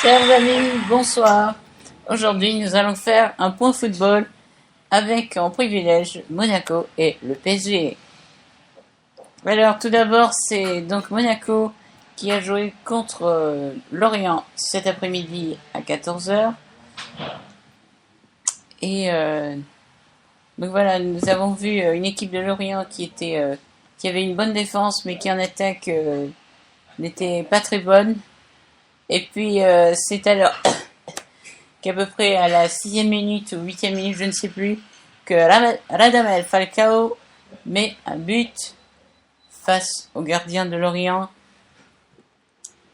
Chers amis, bonsoir. Aujourd'hui, nous allons faire un point football avec en privilège Monaco et le PSG. Alors, tout d'abord, c'est donc Monaco qui a joué contre Lorient cet après-midi à 14h. Et donc voilà, nous avons vu une équipe de Lorient qui avait une bonne défense, mais qui en attaque n'était pas très bonne. Et puis, c'est alors qu'à peu près à la 6e minute ou 8e minute, je ne sais plus, que Radamel Falcao met un but face au gardien de Lorient.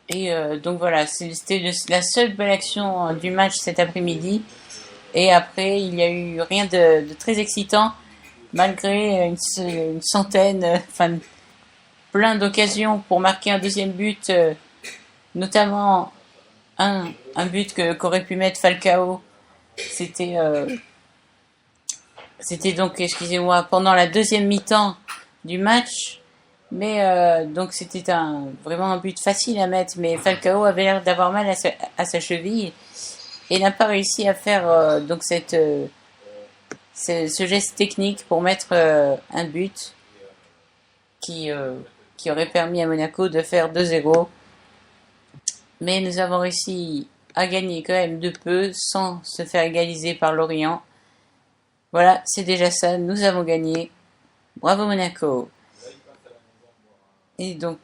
Et donc voilà, c'était la seule belle action du match cet après-midi. Et après, il n'y a eu rien de très excitant, malgré une centaine, plein d'occasions pour marquer un deuxième but, notamment un but qu'aurait pu mettre Falcao. C'était donc, excusez-moi, pendant la deuxième mi-temps du match. Mais donc c'était vraiment un but facile à mettre, mais Falcao avait l'air d'avoir mal à sa cheville et n'a pas réussi à faire donc ce geste technique pour mettre un but qui aurait permis à Monaco de faire 2-0. Mais nous avons réussi à gagner quand même de peu sans se faire égaliser par Lorient. Voilà, c'est déjà ça, nous avons gagné. Bravo Monaco. Et donc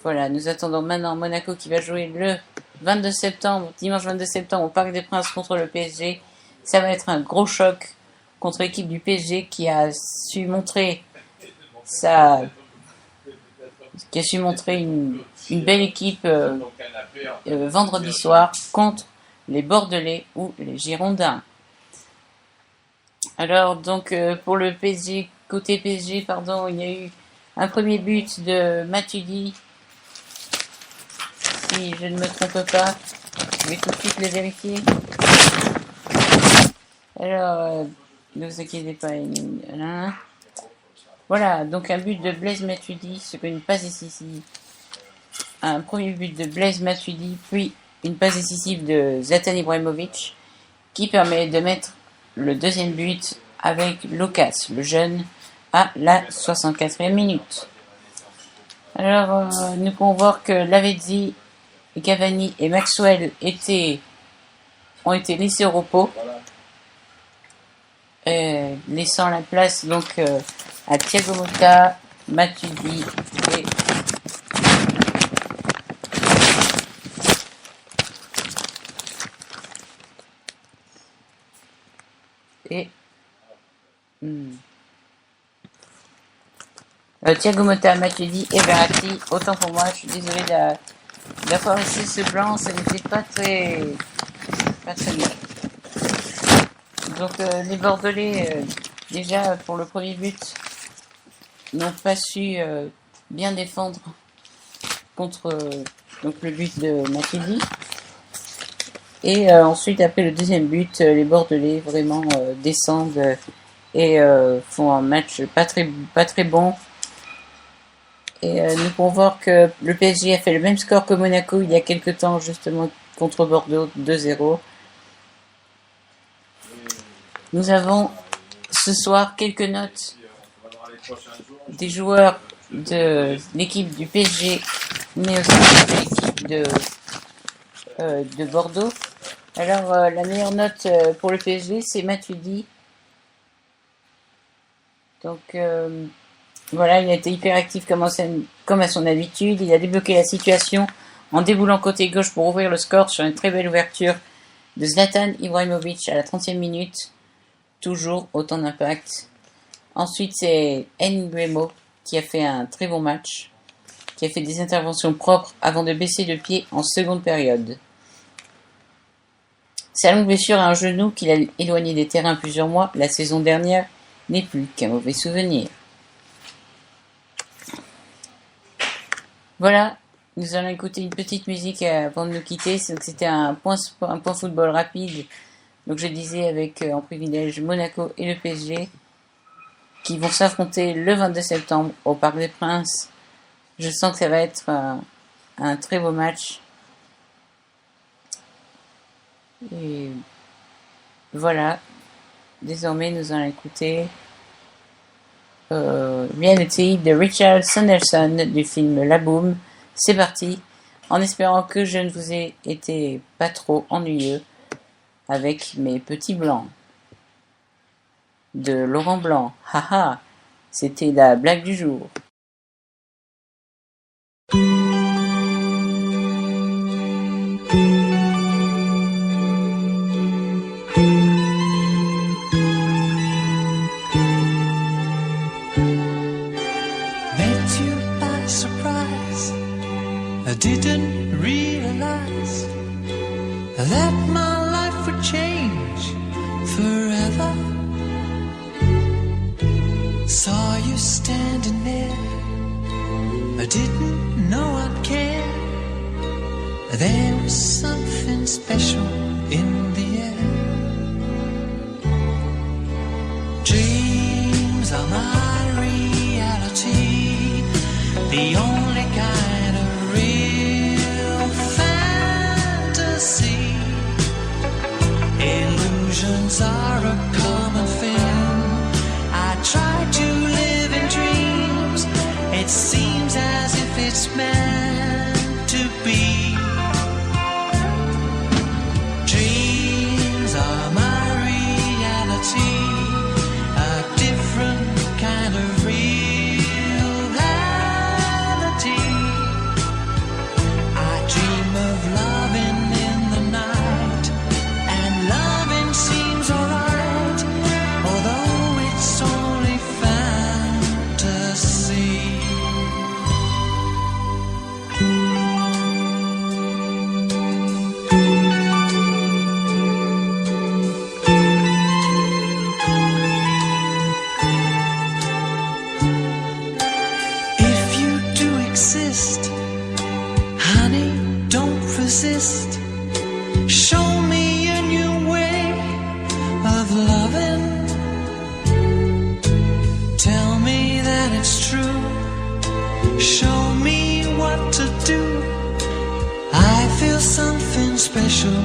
voilà, nous attendons maintenant Monaco qui va jouer le 22 septembre, dimanche 22 septembre au Parc des Princes contre le PSG. Ça va être un gros choc contre l'équipe du PSG qui a su montrer une belle équipe vendredi soir contre les Bordelais ou les Girondins. Alors donc pour le PSG, côté PSG, pardon, il y a eu un premier but de Matuidi, si je ne me trompe pas. Je vais tout de suite le vérifier. Alors, ne vous inquiétez pas. Voilà, donc un but de Blaise Matuidi, c'est une passe décisive. Un premier but de Blaise Matuidi, puis une passe décisive de Zlatan Ibrahimovic, qui permet de mettre le deuxième but avec Lucas, le jeune, à la 64e minute. Alors, nous pouvons voir que Lavezzi, Cavani et Maxwell ont été laissés au repos, laissant la place donc à Thiago Motta, Matuidi Thiago Motta, Matuidi et Verratti. Autant pour moi, je suis désolé d'avoir laissé ce blanc, ça n'était pas très bien. Donc les Bordelais, déjà pour le premier but, n'ont pas su bien défendre contre donc le but de Matuidi. Et ensuite, après le deuxième but, les Bordelais vraiment descendent et font un match pas très bon. Et nous pouvons voir que le PSG a fait le même score que Monaco il y a quelques temps, justement contre Bordeaux, 2-0. Nous avons ce soir quelques notes des joueurs de l'équipe du PSG, mais aussi de l'équipe de Bordeaux. Alors, la meilleure note pour le PSG, c'est Matuidi. Donc, voilà, il a été hyper actif comme à son habitude. Il a débloqué la situation en déboulant côté gauche pour ouvrir le score sur une très belle ouverture de Zlatan Ibrahimovic à la 30e minute. toujours autant d'impact. Ensuite, c'est Nguemo qui a fait un très bon match, qui a fait des interventions propres avant de baisser le pied en seconde période. Sa longue blessure à un genou qui l'a éloigné des terrains plusieurs mois la saison dernière n'est plus qu'un mauvais souvenir. Voilà, nous allons écouter une petite musique avant de nous quitter. Donc, c'était un point football rapide. Donc je disais avec en privilège Monaco et le PSG qui vont s'affronter le 22 septembre au Parc des Princes. Je sens que ça va être un très beau match. Et voilà, désormais nous allons écouter Reality de Richard Sanderson du film La Boom. C'est parti, en espérant que je ne vous ai été pas trop ennuyeux avec mes petits blancs. De Laurent Blanc, haha, c'était la blague du jour. I didn't realize that my life would change forever. Saw you standing there, I didn't know I'd care. There was something special in the air. Dreams are my reality, the only kind of real fantasy. Illusions are a common thing. I try to live in dreams. It seems as if it's meant to be. Dreams are my reality, a different kind of reality. I dream of loving in the night, and loving seems alright, although it's only fantasy. If you do exist, honey, don't resist. Show me a new way of loving. Tell me that it's true. Show me what to do. I feel something special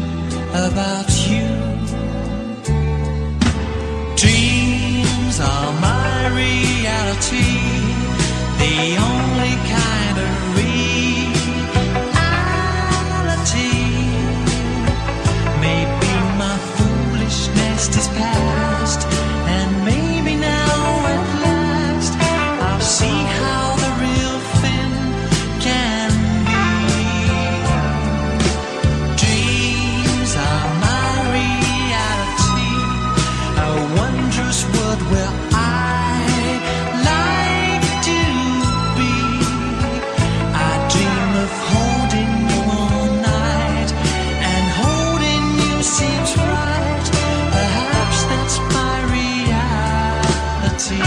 about you. Dreams are my reality, the only kind of reality. Maybe my foolishness is past, and maybe now at last I'll see how the real thing can be. Dreams are my reality, a wondrous world where I like to be. I dream of holding you all night, and holding you seems right. Perhaps that's my reality.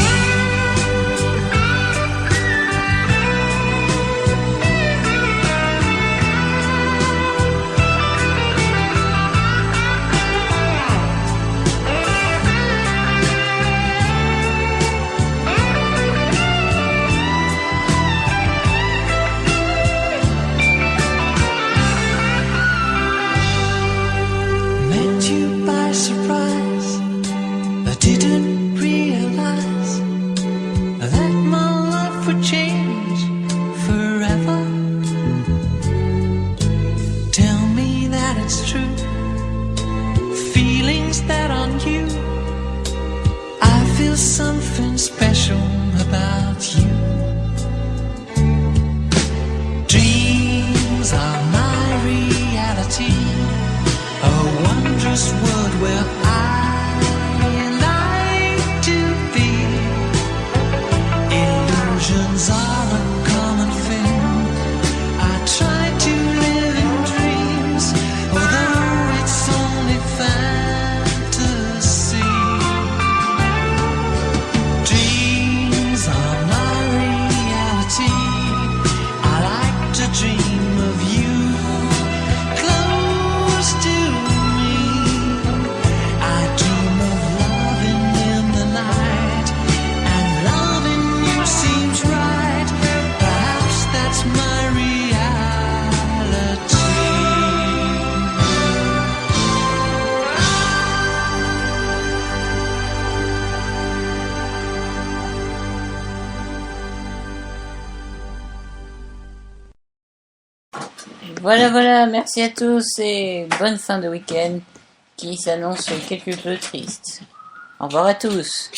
Met you by surprise, I didn't realize that my life would change forever. Tell me that it's true, feelings that aren't you. I feel something special about you. Dreams are my reality, a wondrous world where I like Voilà, merci à tous et bonne fin de week-end qui s'annonce quelque peu triste. Au revoir à tous.